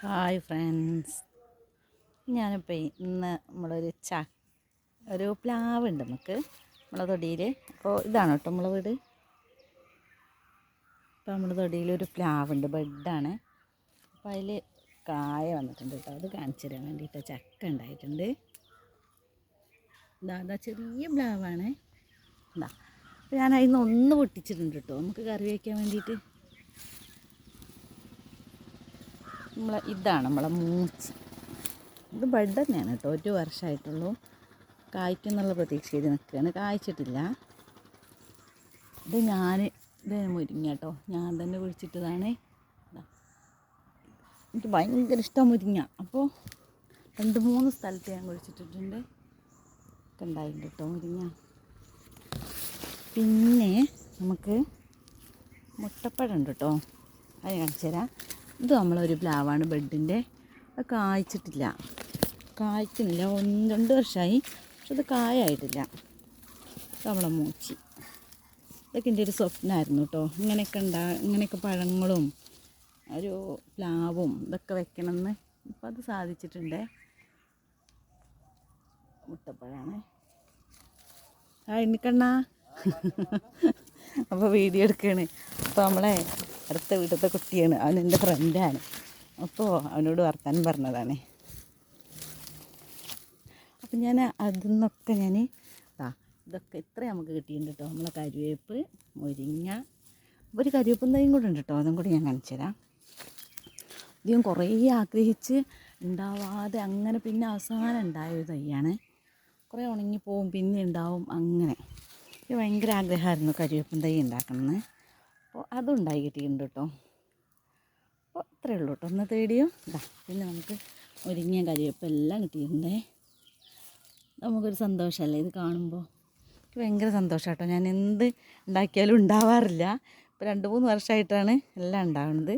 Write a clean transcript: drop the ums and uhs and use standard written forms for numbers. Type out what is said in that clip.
Hi friends, ഞാനിപ്പോൾ ഇന്ന് ഒരു പ്ലാവുണ്ട് നമ്മളെ തൊടിയിൽ. അപ്പോൾ ഇതാണ് കേട്ടോ നമ്മളെ വീട്. ഇപ്പോൾ നമ്മുടെ തൊടിയിൽ ഒരു പ്ലാവുണ്ട്, ബെഡാണ്. അപ്പോൾ അതിൽ കായ വന്നിട്ടുണ്ട് കേട്ടോ. അത് കാണിച്ചു തരാൻ വേണ്ടിയിട്ട് ചക്ക ഉണ്ടായിട്ടുണ്ട്. ഇതാ ചെറിയ പ്ലാവാണ്. ഇതാ അപ്പോൾ ഞാൻ അതിൽ നിന്ന് ഒന്ന് പൊട്ടിച്ചിട്ടുണ്ട് കേട്ടോ, നമുക്ക് കറി വയ്ക്കാൻ വേണ്ടിയിട്ട്. ഇതാണ് നമ്മളെ മൂച്ചി. ഇത് ബഡ് തന്നെയാണ് കേട്ടോ, 1 വർഷമായിട്ടുള്ളൂ. കായ്ക്കുന്നുള്ള പ്രതീക്ഷയിൽ നിൽക്കുകയാണ്, കായ്ച്ചിട്ടില്ല. ഇത് മുരിങ്ങ കേട്ടോ, ഞാൻ തന്നെ കുഴിച്ചിട്ടതാണ്. എനിക്ക് ഭയങ്കര ഇഷ്ടമാണ് മുരിങ്ങ. അപ്പോൾ 2-3 സ്ഥലത്ത് ഞാൻ കുഴിച്ചിട്ടിട്ടുണ്ട്. ഒക്കെ ഉണ്ടായിട്ടുണ്ട് കേട്ടോ മുരിങ്ങ. പിന്നെ നമുക്ക് മുട്ടപ്പഴം ഉണ്ട് കേട്ടോ, അത് കാണിച്ചു തരാം. ഇത് നമ്മളൊരു പ്ലാവാണ് ബെഡിൻ്റെ. അത് കായ്ക്കുന്നില്ല 1-2 വർഷമായി, പക്ഷെ അത് കായായിട്ടില്ല. നമ്മളെ മൂച്ചി. ഇതൊക്കെ എൻ്റെ ഒരു സ്വപ്നമായിരുന്നു കേട്ടോ, ഇങ്ങനെയൊക്കെ പഴങ്ങളും ഒരു പ്ലാവും ഇതൊക്കെ വെക്കണമെന്ന്. ഇപ്പം അത് സാധിച്ചിട്ടുണ്ട്. മുട്ടപ്പഴമാണ്. എണ്ണിക്കണ്ണാ അപ്പോൾ വീഡിയോ എടുക്കുകയാണ്. അപ്പോൾ നമ്മളെ അടുത്ത വീട്ടിലത്തെ കുട്ടിയാണ്, അവൻ എൻ്റെ ഫ്രണ്ടാണ്. അപ്പോൾ അവനോട് വർത്താനം പറഞ്ഞതാണ്. അപ്പം ഞാൻ അതിൽ നിന്നൊക്കെ ഇതൊക്കെ ഇത്ര നമുക്ക് കിട്ടിയിട്ടുണ്ട് കേട്ടോ. നമ്മളെ കരിവേപ്പ്, മുരിങ്ങ, ഒരു കരിവേപ്പും തൈയും കൂടെ ഉണ്ട് കേട്ടോ, അതും കൂടി ഞാൻ കാണിച്ചു തരാം. ഇതും കുറേ ആഗ്രഹിച്ച് ഉണ്ടാവാതെ അങ്ങനെ പിന്നെ അവസാനം ഉണ്ടായ ഒരു തൈയാണ്. കുറേ ഉണങ്ങിപ്പോവും, പിന്നെ ഉണ്ടാവും. അങ്ങനെ ഇത് ഭയങ്കര ആഗ്രഹമായിരുന്നു കരിവേപ്പും തൈ ഉണ്ടാക്കണമെന്ന്. അപ്പോൾ അതുണ്ടായി കിട്ടിയിട്ടുണ്ട് കേട്ടോ. അപ്പോൾ ഇത്രയേ ഉള്ളൂ കേട്ടോ ഇന്നത്തെ വീഡിയോ. പിന്നെ നമുക്ക് മുരിങ്ങ, കരിവേപ്പ് എല്ലാം കിട്ടിയിട്ടുണ്ടേ. നമുക്കൊരു സന്തോഷമല്ലേ ഇത് കാണുമ്പോൾ. എനിക്ക് ഭയങ്കര സന്തോഷം കേട്ടോ. ഞാൻ എന്ത് ഉണ്ടാക്കിയാലും ഉണ്ടാവാറില്ല. ഇപ്പോൾ 2-3 വർഷമായിട്ടാണ് എല്ലാം ഉണ്ടാകുന്നത്.